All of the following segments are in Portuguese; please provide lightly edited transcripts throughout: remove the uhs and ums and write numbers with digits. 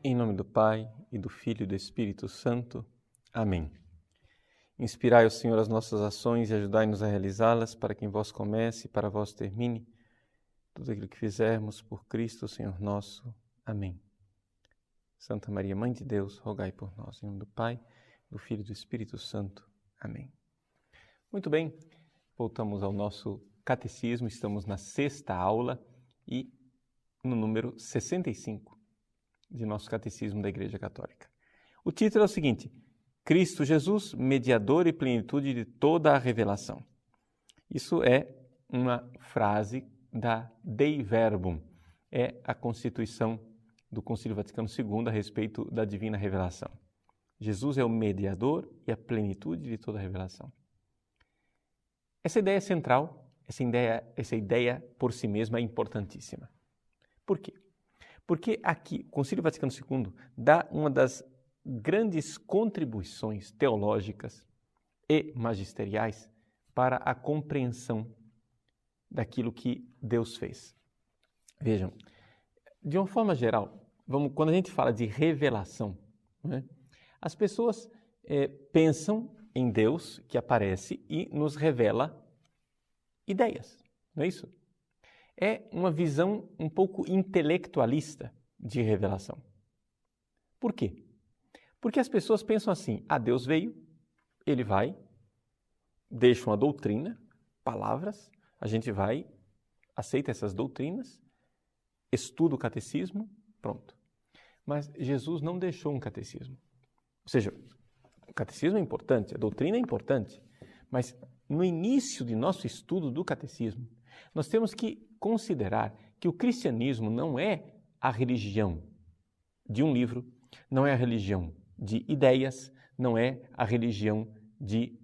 Em nome do Pai, e do Filho e do Espírito Santo. Amém. Inspirai, ó Senhor, as nossas ações e ajudai-nos a realizá-las, para que em vós comece e para vós termine tudo aquilo que fizermos por Cristo, Senhor nosso. Amém. Santa Maria, Mãe de Deus, rogai por nós. Em nome do Pai, do Filho e do Espírito Santo. Amém. Muito bem, voltamos ao nosso catecismo. Estamos na 6ª aula e no número 65 de nosso catecismo da Igreja Católica. O título é o seguinte: Cristo Jesus, mediador e plenitude de toda a revelação. Isso é uma frase da Dei Verbum, é a constituição do Concílio Vaticano II a respeito da divina revelação. Jesus é o mediador e a plenitude de toda a revelação. Essa ideia é central, essa ideia por si mesma é importantíssima. Por quê? Porque aqui o Concílio Vaticano II dá uma das grandes contribuições teológicas e magisteriais para a compreensão daquilo que Deus fez. Vejam, de uma forma geral, quando a gente fala de revelação, né, as pessoas pensam em Deus que aparece e nos revela ideias, não é isso? É uma visão um pouco intelectualista de revelação. Por quê? Porque as pessoas pensam assim: Deus veio, Ele vai, deixa uma doutrina, palavras, a gente vai, aceita essas doutrinas, estuda o catecismo, pronto. Mas Jesus não deixou um catecismo. Ou seja, o catecismo é importante, a doutrina é importante, mas no início de nosso estudo do catecismo, nós temos que considerar que o cristianismo não é a religião de um livro, não é a religião de ideias, não é a religião de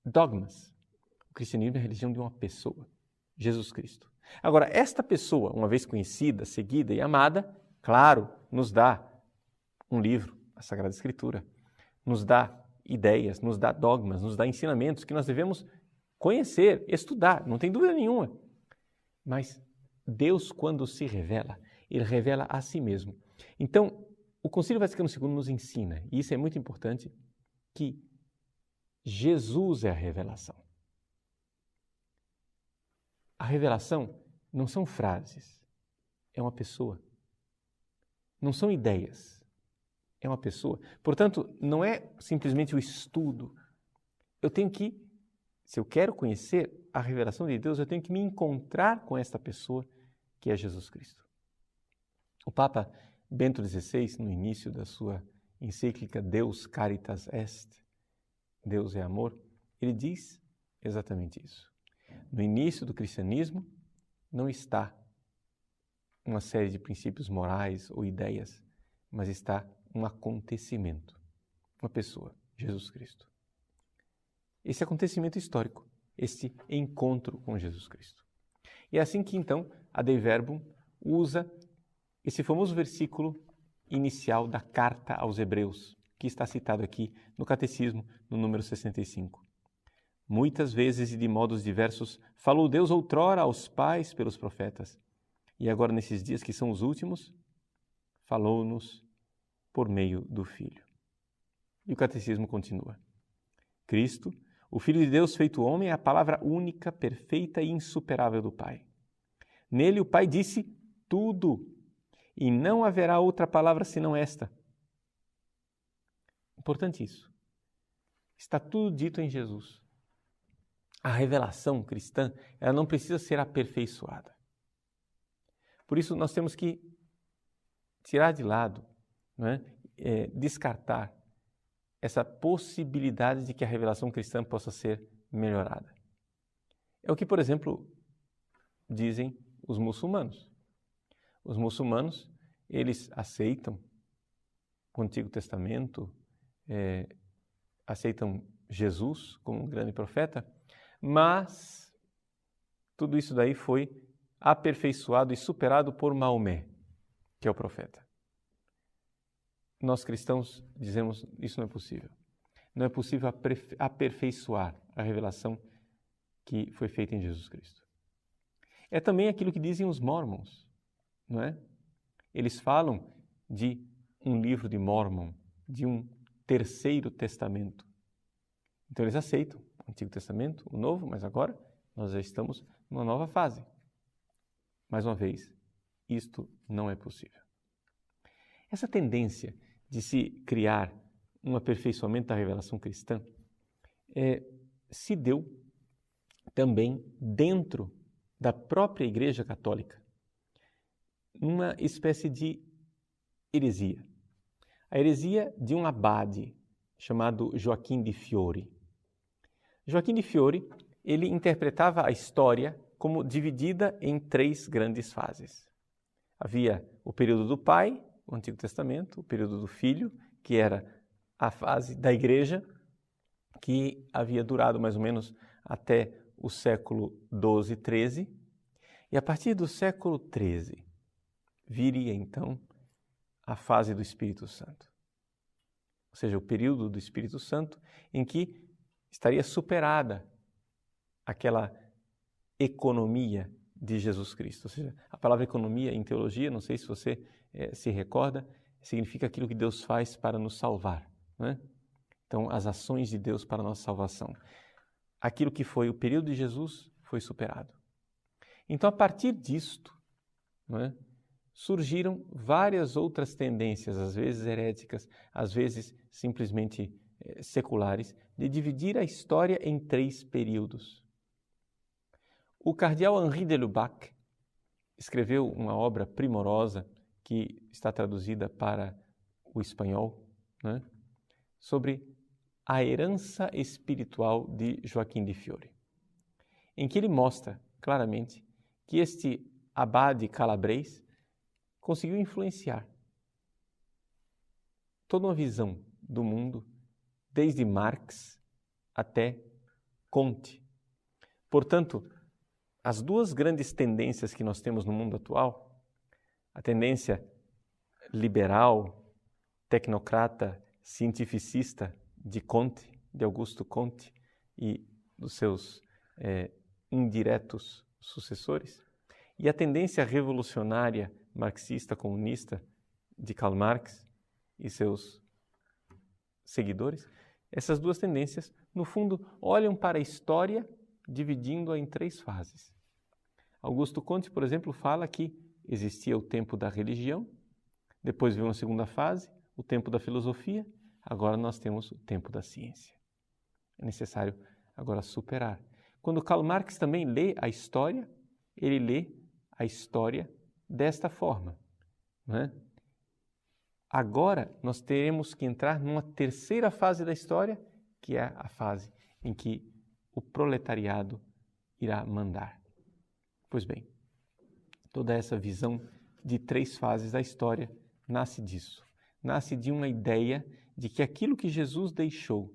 dogmas. O cristianismo é a religião de uma pessoa, Jesus Cristo. Agora, esta pessoa, uma vez conhecida, seguida e amada, claro, nos dá um livro, a Sagrada Escritura, nos dá ideias, nos dá dogmas, nos dá ensinamentos que nós devemos conhecer, estudar, não tem dúvida nenhuma. Mas Deus, quando se revela, Ele revela a si mesmo. Então, o Concílio Vaticano II nos ensina, e isso é muito importante, que Jesus é a revelação. A revelação não são frases, é uma pessoa. Não são ideias, é uma pessoa. Portanto, não é simplesmente o estudo. Eu tenho que, se eu quero conhecer a revelação de Deus, eu tenho que me encontrar com esta pessoa que é Jesus Cristo. O Papa Bento XVI, no início da sua encíclica Deus Caritas Est, Deus é amor, ele diz exatamente isso. No início do cristianismo não está uma série de princípios morais ou ideias, mas está um acontecimento, uma pessoa, Jesus Cristo. Esse acontecimento histórico, este encontro com Jesus Cristo. E é assim que, então, a Dei Verbum usa esse famoso versículo inicial da carta aos Hebreus, que está citado aqui no Catecismo, no número 65. Muitas vezes e de modos diversos falou Deus outrora aos pais pelos profetas, e agora, nesses dias que são os últimos, falou-nos por meio do Filho. E o Catecismo continua. Cristo, o Filho de Deus feito homem, é a palavra única, perfeita e insuperável do Pai. Nele o Pai disse tudo, e não haverá outra palavra senão esta. Importante isso. Está tudo dito em Jesus. A revelação cristã, ela não precisa ser aperfeiçoada. Por isso nós temos que tirar de lado, não é? Descartar essa possibilidade de que a revelação cristã possa ser melhorada. É o que, por exemplo, dizem os muçulmanos. Os muçulmanos, eles aceitam o Antigo Testamento, aceitam Jesus como um grande profeta, mas tudo isso daí foi aperfeiçoado e superado por Maomé, que é o profeta. Nós cristãos dizemos isso não é possível. Não é possível aperfeiçoar a revelação que foi feita em Jesus Cristo. É também aquilo que dizem os mormons, não é? Eles falam de um livro de Mórmon, de um terceiro testamento. Então eles aceitam o Antigo Testamento, o Novo, mas agora nós já estamos numa nova fase. Mais uma vez, isto não é possível. Essa tendência de se criar um aperfeiçoamento da revelação cristã se deu também dentro da própria Igreja Católica, uma espécie de heresia. A heresia de um abade chamado Joaquim de Fiore. Joaquim de Fiore, ele interpretava a história como dividida em 3 grandes fases. Havia o período do Pai, o Antigo Testamento, o período do Filho, que era a fase da Igreja, que havia durado mais ou menos até o século XII, XIII. E a partir do século XIII, viria então a fase do Espírito Santo. Ou seja, o período do Espírito Santo em que estaria superada aquela economia de Jesus Cristo. Ou seja, a palavra economia em teologia, não sei se você se recorda, significa aquilo que Deus faz para nos salvar, não é? Então, as ações de Deus para a nossa salvação. Aquilo que foi o período de Jesus foi superado. Então, a partir disto, não é, surgiram várias outras tendências, às vezes heréticas, às vezes simplesmente seculares, de dividir a história em 3 períodos. O cardeal Henri de Lubac escreveu uma obra primorosa que está traduzida para o espanhol, né, sobre a herança espiritual de Joaquim de Fiore, em que ele mostra claramente que este abade calabrês conseguiu influenciar toda uma visão do mundo, desde Marx até Comte. Portanto, as 2 grandes tendências que nós temos no mundo atual, a tendência liberal, tecnocrata, cientificista de Comte, de Augusto Comte e dos seus indiretos sucessores, e a tendência revolucionária marxista, comunista de Karl Marx e seus seguidores, essas 2 tendências, no fundo, olham para a história dividindo-a em 3 fases. Augusto Comte, por exemplo, fala que existia o tempo da religião, depois veio uma segunda fase, o tempo da filosofia, agora nós temos o tempo da ciência. É necessário agora superar. Quando Karl Marx também lê a história, ele lê a história desta forma, não é? Agora nós teremos que entrar numa terceira fase da história, que é a fase em que o proletariado irá mandar. Pois bem, toda essa visão de 3 fases da história nasce disso. Nasce de uma ideia de que aquilo que Jesus deixou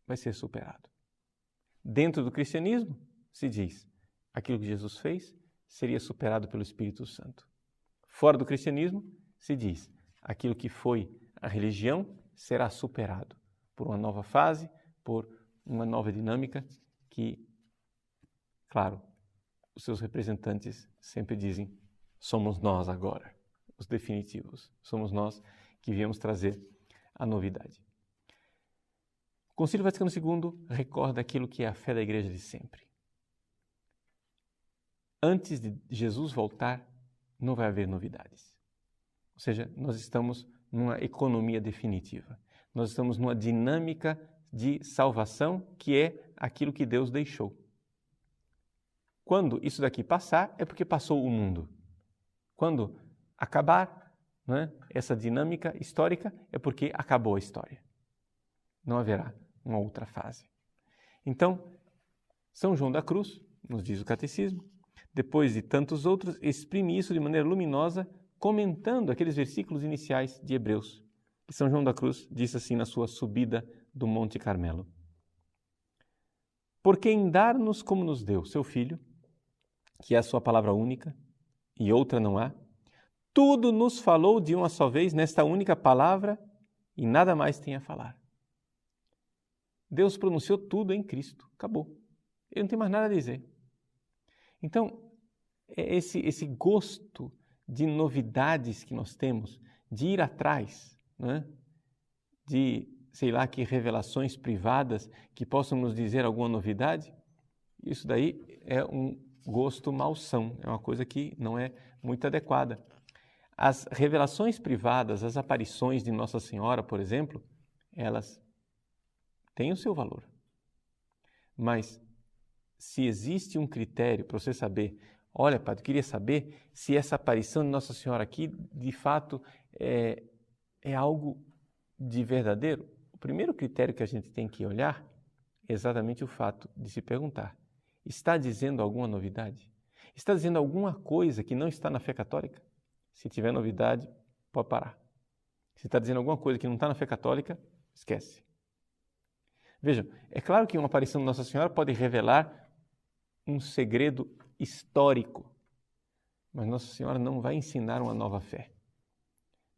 vai ser superado. Dentro do cristianismo, se diz, aquilo que Jesus fez seria superado pelo Espírito Santo. Fora do cristianismo, se diz, aquilo que foi a religião será superado por uma nova fase, por uma nova dinâmica que, claro, os seus representantes sempre dizem, somos nós agora, os definitivos, somos nós que viemos trazer a novidade. O Concílio Vaticano II recorda aquilo que é a fé da Igreja de sempre. Antes de Jesus voltar, não vai haver novidades. Ou seja, nós estamos numa economia definitiva. Nós estamos numa dinâmica de salvação que é aquilo que Deus deixou. Quando isso daqui passar, é porque passou o mundo. Quando acabar, né, essa dinâmica histórica, é porque acabou a história. Não haverá uma outra fase. Então, São João da Cruz, nos diz o Catecismo, depois de tantos outros, exprime isso de maneira luminosa, comentando aqueles versículos iniciais de Hebreus. E São João da Cruz disse assim na sua subida do Monte Carmelo: porque em dar-nos como nos deu seu Filho, que é a sua palavra única, e outra não há, tudo nos falou de uma só vez nesta única palavra e nada mais tem a falar. Deus pronunciou tudo em Cristo, acabou. Ele não tem mais nada a dizer. Então, esse gosto de novidades que nós temos, de ir atrás, né? De, sei lá, que revelações privadas que possam nos dizer alguma novidade, isso daí é um gosto malsão, é uma coisa que não é muito adequada. As revelações privadas, as aparições de Nossa Senhora, por exemplo, elas têm o seu valor. Mas se existe um critério para você saber, olha, padre, eu queria saber se essa aparição de Nossa Senhora aqui, de fato, é algo de verdadeiro. O primeiro critério que a gente tem que olhar é exatamente o fato de se perguntar, está dizendo alguma novidade? Está dizendo alguma coisa que não está na fé católica? Se tiver novidade, pode parar. Se está dizendo alguma coisa que não está na fé católica, esquece. Vejam, é claro que uma aparição de Nossa Senhora pode revelar um segredo histórico, mas Nossa Senhora não vai ensinar uma nova fé,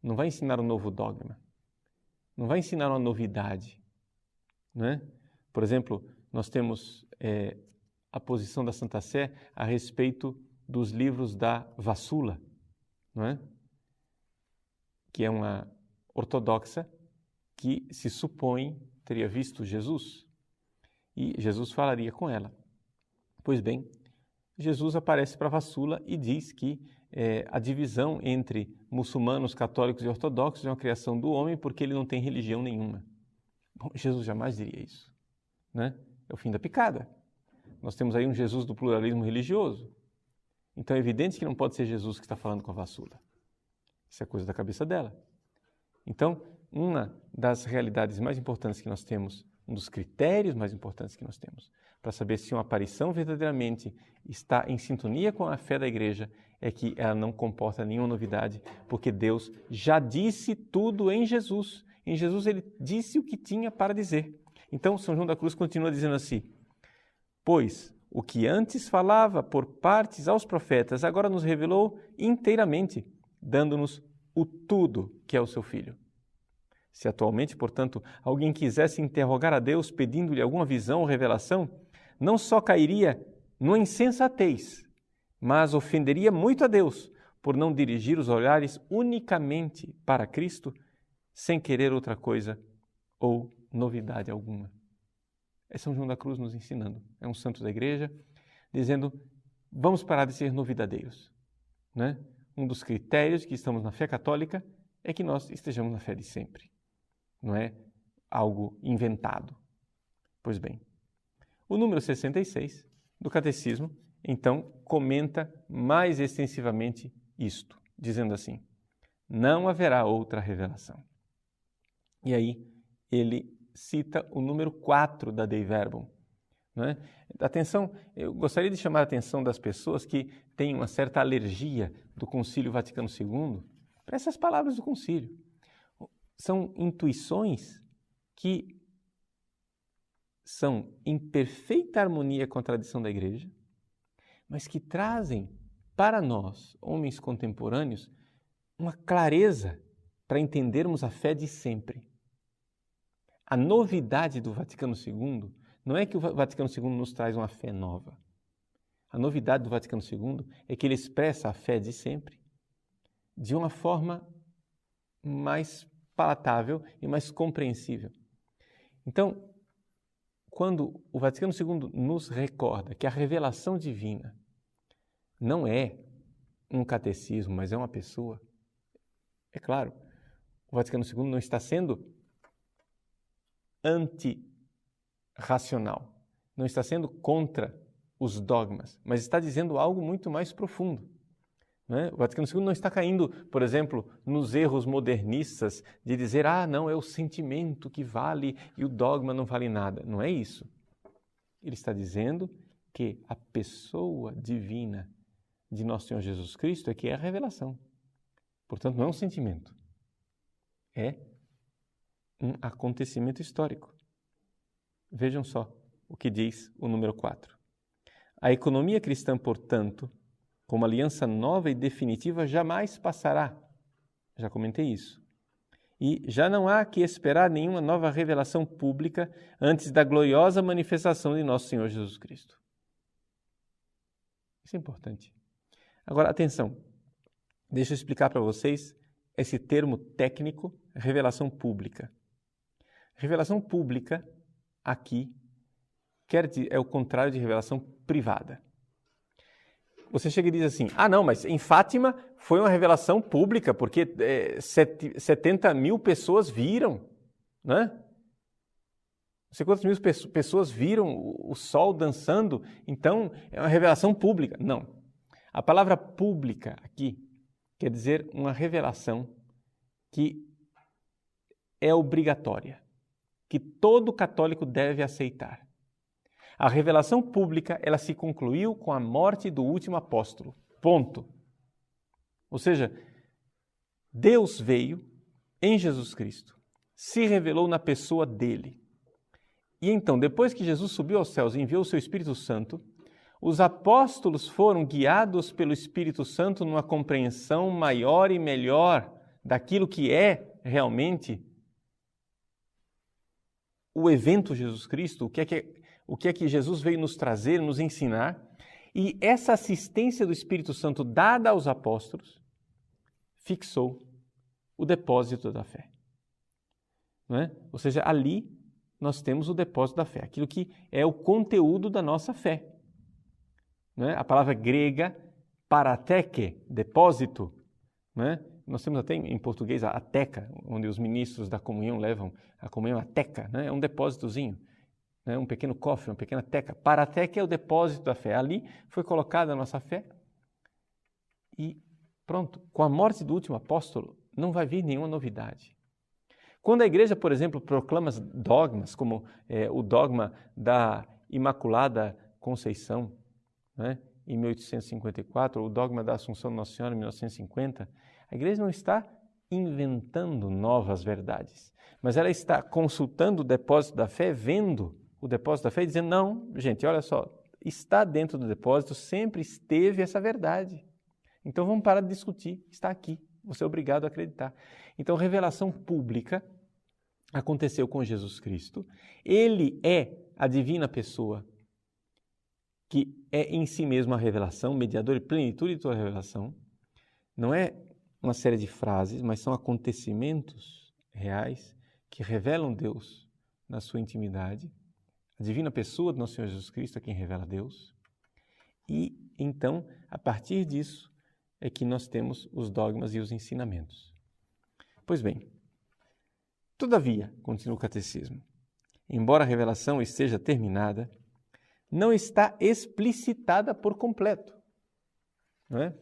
não vai ensinar um novo dogma, não vai ensinar uma novidade, não é? Por exemplo, nós temos a posição da Santa Sé a respeito dos livros da Vassula, não é? Que é uma ortodoxa que se supõe teria visto Jesus e Jesus falaria com ela. Pois bem, Jesus aparece para Vassula e diz que a divisão entre muçulmanos, católicos e ortodoxos é uma criação do homem porque ele não tem religião nenhuma. Bom, Jesus jamais diria isso, né? É o fim da picada. Nós temos aí um Jesus do pluralismo religioso. Então é evidente que não pode ser Jesus que está falando com a Vassula. Isso é coisa da cabeça dela. Então, uma das realidades mais importantes que nós temos, um dos critérios mais importantes que nós temos, para saber se uma aparição verdadeiramente está em sintonia com a fé da Igreja, é que ela não comporta nenhuma novidade, porque Deus já disse tudo em Jesus. Em Jesus ele disse o que tinha para dizer. Então, São João da Cruz continua dizendo assim, pois o que antes falava por partes aos profetas, agora nos revelou inteiramente, dando-nos o tudo que é o seu Filho. Se atualmente, portanto, alguém quisesse interrogar a Deus pedindo-lhe alguma visão ou revelação, não só cairia numa insensatez, mas ofenderia muito a Deus por não dirigir os olhares unicamente para Cristo, sem querer outra coisa ou novidade alguma. É São João da Cruz nos ensinando. É um santo da Igreja, dizendo, vamos parar de ser novidadeiros, né? Um dos critérios que estamos na fé católica é que nós estejamos na fé de sempre. Não é algo inventado. Pois bem, o número 66 do Catecismo, então, comenta mais extensivamente isto, dizendo assim, não haverá outra revelação. E aí, ele cita o número 4 da Dei Verbum. Não é? Atenção, eu gostaria de chamar a atenção das pessoas que têm uma certa alergia do Concílio Vaticano II para essas palavras do concílio. São intuições que são em perfeita harmonia com a tradição da Igreja, mas que trazem para nós, homens contemporâneos, uma clareza para entendermos a fé de sempre. A novidade do Vaticano II não é que o Vaticano II nos traz uma fé nova. A novidade do Vaticano II é que ele expressa a fé de sempre de uma forma mais palatável e mais compreensível. Então, quando o Vaticano II nos recorda que a revelação divina não é um catecismo, mas é uma pessoa, é claro, o Vaticano II não está sendo antirracional, não está sendo contra os dogmas, mas está dizendo algo muito mais profundo. Não é? O Vaticano II não está caindo, por exemplo, nos erros modernistas de dizer, não, é o sentimento que vale e o dogma não vale nada. Não é isso. Ele está dizendo que a pessoa divina de Nosso Senhor Jesus Cristo é que é a revelação. Portanto, não é um sentimento. É um acontecimento histórico. Vejam só o que diz o número 4. A economia cristã, portanto, como aliança nova e definitiva, jamais passará. Já comentei isso. E já não há que esperar nenhuma nova revelação pública antes da gloriosa manifestação de Nosso Senhor Jesus Cristo. Isso é importante. Agora, atenção. Deixa eu explicar para vocês esse termo técnico, revelação pública. Revelação pública, aqui, é o contrário de revelação privada. Você chega e diz assim, não, mas em Fátima foi uma revelação pública, porque 70 mil pessoas viram, né? Não sei quantas mil pessoas viram o sol dançando, então é uma revelação pública. Não. A palavra pública aqui quer dizer uma revelação que é obrigatória, que todo católico deve aceitar. A revelação pública, ela se concluiu com a morte do último apóstolo. Ponto. Ou seja, Deus veio em Jesus Cristo, se revelou na pessoa dele. E então, depois que Jesus subiu aos céus e enviou o seu Espírito Santo, os apóstolos foram guiados pelo Espírito Santo numa compreensão maior e melhor daquilo que é realmente o evento Jesus Cristo, o que é que Jesus veio nos trazer, nos ensinar. E essa assistência do Espírito Santo dada aos apóstolos fixou o depósito da fé. Não é? Ou seja, ali nós temos o depósito da fé, aquilo que é o conteúdo da nossa fé. Não é? A palavra grega, parateke, depósito, não é? Nós temos até em português a teca, onde os ministros da comunhão levam a comunhão, a teca, né? É um depósitozinho, né? Um pequeno cofre, uma pequena teca. Parateke é o depósito da fé. Ali foi colocada a nossa fé e pronto. Com a morte do último apóstolo, não vai vir nenhuma novidade. Quando a igreja, por exemplo, proclama dogmas, como o dogma da Imaculada Conceição, né, em 1854, o dogma da Assunção de Nossa Senhora, em 1950, a igreja não está inventando novas verdades, mas ela está consultando o depósito da fé, vendo o depósito da fé e dizendo, não, gente, olha só, está dentro do depósito, sempre esteve essa verdade. Então vamos parar de discutir, está aqui. Você é obrigado a acreditar. Então, revelação pública aconteceu com Jesus Cristo. Ele é a divina pessoa que é em si mesmo a revelação, mediador e plenitude de toda a revelação. Não é uma série de frases, mas são acontecimentos reais que revelam Deus na sua intimidade. A divina pessoa do nosso Senhor Jesus Cristo é quem revela Deus. E, então, a partir disso, é que nós temos os dogmas e os ensinamentos. Pois bem, todavia, continua o catecismo, embora a revelação esteja terminada, não está explicitada por completo. Não é?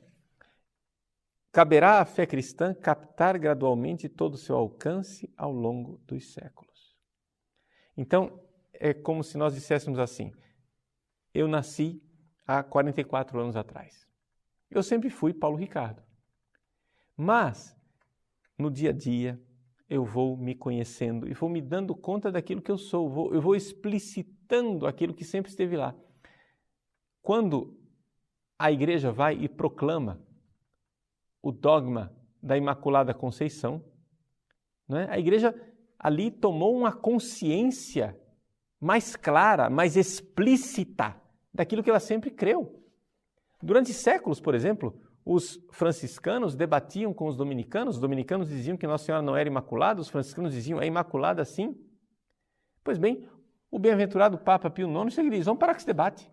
Caberá à fé cristã captar gradualmente todo o seu alcance ao longo dos séculos. Então, é como se nós disséssemos assim, eu nasci há 44 anos atrás. Eu sempre fui Paulo Ricardo. Mas, no dia a dia, eu vou me conhecendo e vou me dando conta daquilo que eu sou. Eu vou explicitando aquilo que sempre esteve lá. Quando a igreja vai e proclama o dogma da Imaculada Conceição, né, a igreja ali tomou uma consciência mais clara, mais explícita daquilo que ela sempre creu. Durante séculos, por exemplo, os franciscanos debatiam com os dominicanos diziam que Nossa Senhora não era imaculada, os franciscanos diziam, é imaculada sim. Pois bem, o bem-aventurado Papa Pio IX chega e diz, vamos parar com esse debate.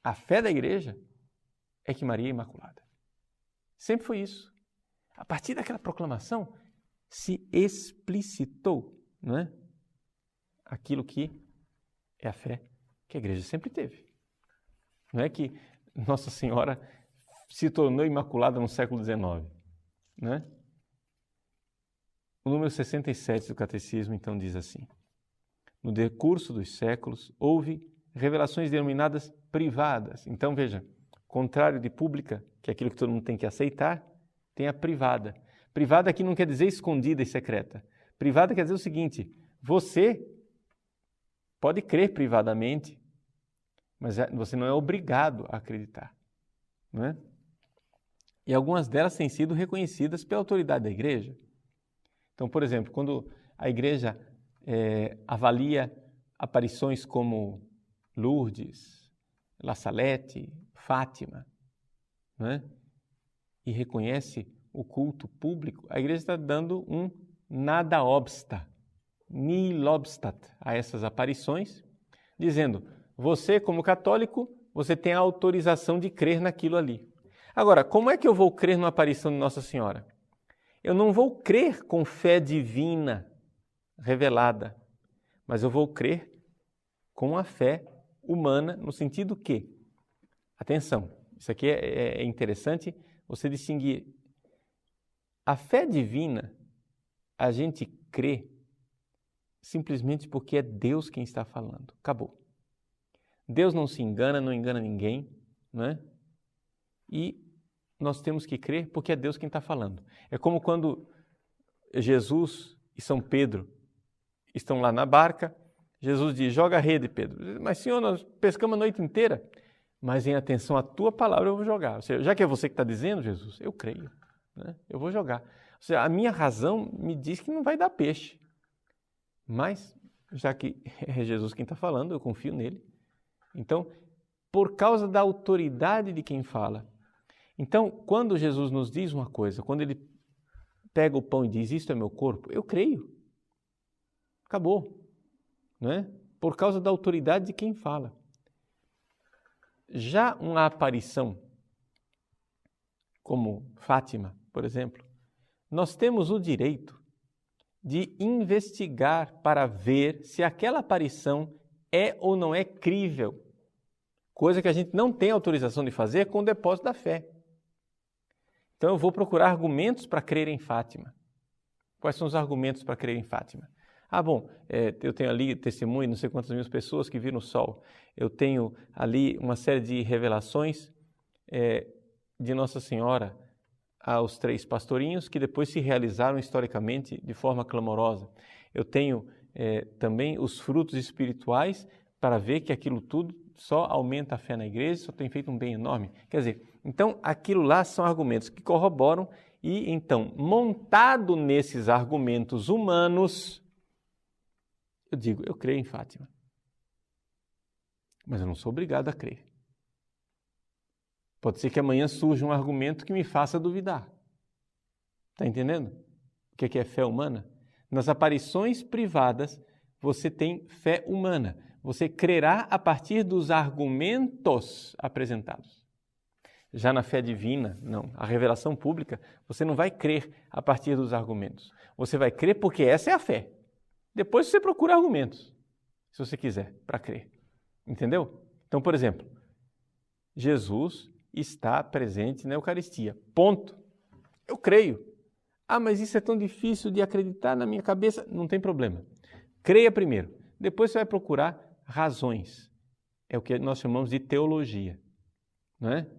A fé da igreja é que Maria é imaculada. Sempre foi isso. A partir daquela proclamação, se explicitou, não é? Aquilo que é a fé que a igreja sempre teve. Não é que Nossa Senhora se tornou imaculada no século XIX. Né? O número 67 do Catecismo, então, diz assim, no decurso dos séculos, houve revelações denominadas privadas. Então, veja, contrário de pública, que é aquilo que todo mundo tem que aceitar, tem a privada. Privada aqui não quer dizer escondida e secreta. Privada quer dizer o seguinte, você pode crer privadamente, mas você não é obrigado a acreditar. Não é? E algumas delas têm sido reconhecidas pela autoridade da igreja. Então, por exemplo, quando a igreja avalia aparições como Lourdes, La Salette, Fátima, não é? e reconhece o culto público, a igreja está dando um nada obsta, nihil obstat a essas aparições, dizendo, você como católico, você tem a autorização de crer naquilo ali. Agora, como é que eu vou crer numa aparição de Nossa Senhora? Eu não vou crer com fé divina revelada, mas eu vou crer com a fé humana, no sentido que, atenção, isso aqui é interessante você distinguir. A fé divina, a gente crê simplesmente porque é Deus quem está falando. Acabou. Deus não se engana, não engana ninguém, não é? E nós temos que crer porque é Deus quem está falando. É como quando Jesus e São Pedro estão lá na barca, Jesus diz, joga a rede, Pedro. Mas, Senhor, nós pescamos a noite inteira. Mas em atenção à tua palavra eu vou jogar. Ou seja, já que é você que está dizendo, Jesus, eu creio, né? Eu vou jogar. Ou seja, a minha razão me diz que não vai dar peixe. Mas, já que é Jesus quem está falando, eu confio nele. Então, por causa da autoridade de quem fala. Então, quando Jesus nos diz uma coisa, quando ele pega o pão e diz, isto é meu corpo, eu creio. Acabou. Não é? Por causa da autoridade de quem fala. Já uma aparição, como Fátima, por exemplo, nós temos o direito de investigar para ver se aquela aparição é ou não é crível, coisa que a gente não tem autorização de fazer com o depósito da fé. Então eu vou procurar argumentos para crer em Fátima. Quais são os argumentos para crer em Fátima? Bom, eu tenho ali testemunho, não sei quantas mil pessoas que viram o sol. Eu tenho ali uma série de revelações de Nossa Senhora aos 3 pastorinhos, que depois se realizaram historicamente de forma clamorosa. Eu tenho também os frutos espirituais para ver que aquilo tudo só aumenta a fé na igreja, só tem feito um bem enorme. Quer dizer, então aquilo lá são argumentos que corroboram e então, montado nesses argumentos humanos, eu digo, eu creio em Fátima. Mas eu não sou obrigado a crer. Pode ser que amanhã surja um argumento que me faça duvidar. Está entendendo? O que é fé humana? Nas aparições privadas, você tem fé humana. Você crerá a partir dos argumentos apresentados. Já na fé divina, não. A revelação pública, você não vai crer a partir dos argumentos. Você vai crer porque essa é a fé. Depois você procura argumentos, se você quiser, para crer. Entendeu? Então, por exemplo, Jesus está presente na Eucaristia. Ponto. Eu creio. Mas isso é tão difícil de acreditar na minha cabeça. Não tem problema. Creia primeiro. Depois você vai procurar razões. É o que nós chamamos de teologia. Não é?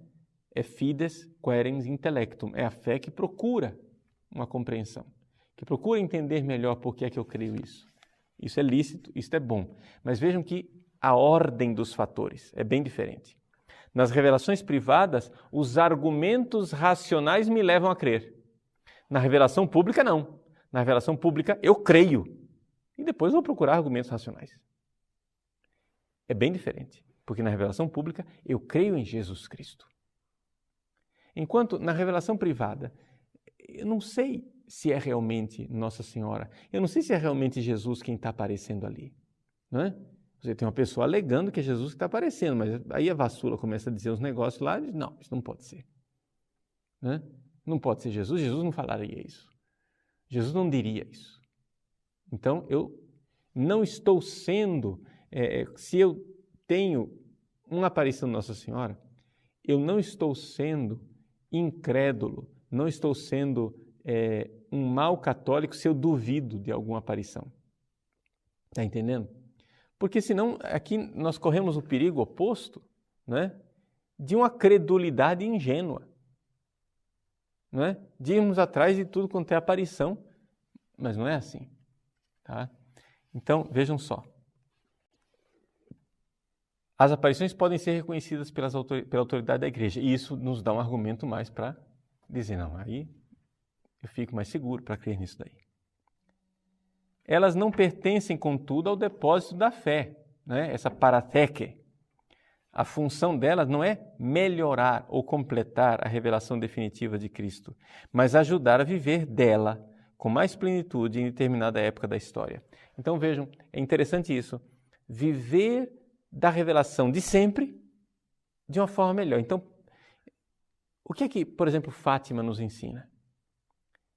É fides querens intellectum. É a fé que procura uma compreensão. Que procura entender melhor por que é que eu creio isso. Isso é lícito, isso é bom. Mas vejam que a ordem dos fatores é bem diferente. Nas revelações privadas, os argumentos racionais me levam a crer. Na revelação pública, não. Na revelação pública, eu creio. E depois vou procurar argumentos racionais. É bem diferente, porque na revelação pública, eu creio em Jesus Cristo. Enquanto na revelação privada, eu não sei se é realmente Nossa Senhora. Eu não sei se é realmente Jesus quem está aparecendo ali. Não é? Você tem uma pessoa alegando que é Jesus que está aparecendo, mas aí a vassula começa a dizer os negócios lá e diz, não, isso não pode ser. Não é? Não pode ser Jesus, Jesus não falaria isso. Jesus não diria isso. Então, eu não estou sendo, se eu tenho uma aparição de Nossa Senhora, eu não estou sendo incrédulo, não estou sendo um mau católico se eu duvido de alguma aparição. Está entendendo? Porque senão aqui nós corremos o perigo oposto, né, de uma credulidade ingênua. Não é? De irmos atrás de tudo quanto é aparição, mas não é assim. Tá? Então, vejam só. As aparições podem ser reconhecidas pela autoridade da igreja, e isso nos dá um argumento mais para dizer, não, aí eu fico mais seguro para crer nisso daí. Elas não pertencem, contudo, ao depósito da fé, né? Essa parateque. A função delas não é melhorar ou completar a revelação definitiva de Cristo, mas ajudar a viver dela com mais plenitude em determinada época da história. Então vejam, é interessante isso, viver da revelação de sempre de uma forma melhor. Então, o que é que, por exemplo, Fátima nos ensina?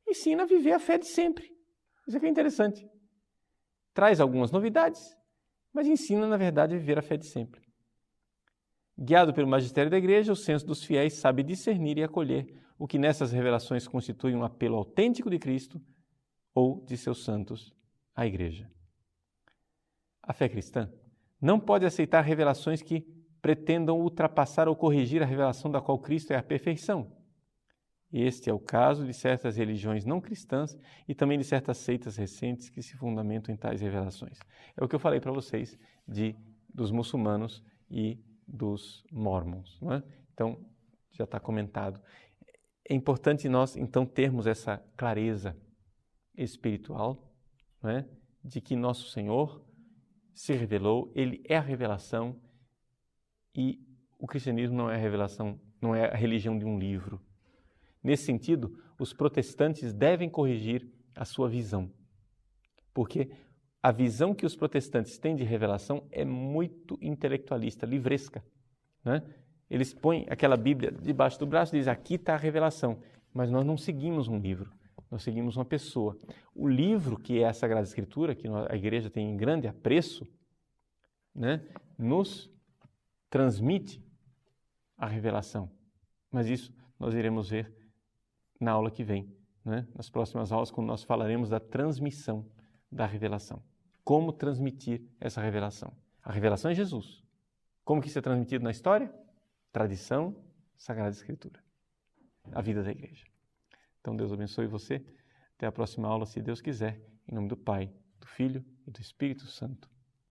Ensina a viver a fé de sempre. Isso aqui é interessante. Traz algumas novidades, mas ensina, na verdade, a viver a fé de sempre. Guiado pelo magistério da Igreja, o senso dos fiéis sabe discernir e acolher o que nessas revelações constitui um apelo autêntico de Cristo ou de seus santos à Igreja. A fé cristã não pode aceitar revelações que pretendam ultrapassar ou corrigir a revelação da qual Cristo é a perfeição. Este é o caso de certas religiões não cristãs e também de certas seitas recentes que se fundamentam em tais revelações. É o que eu falei para vocês dos muçulmanos e dos mormons, não é? Então, já está comentado. É importante nós, então, termos essa clareza espiritual, não é? De que nosso Senhor se revelou, Ele é a revelação e o cristianismo não é a revelação, não é a religião de um livro. Nesse sentido, os protestantes devem corrigir a sua visão, porque a visão que os protestantes têm de revelação é muito intelectualista, livresca, né? Eles põem aquela Bíblia debaixo do braço e dizem, aqui está a revelação, mas nós não seguimos um livro, nós seguimos uma pessoa. O livro, que é a Sagrada Escritura, que a Igreja tem em grande apreço, né, nos transmite a revelação, mas isso nós iremos ver na aula que vem, né? Nas próximas aulas, quando nós falaremos da transmissão da revelação. Como transmitir essa revelação? A revelação é Jesus. Como que isso é transmitido na história? Tradição, Sagrada Escritura. A vida da igreja. Então Deus abençoe você. Até a próxima aula, se Deus quiser. Em nome do Pai, do Filho e do Espírito Santo.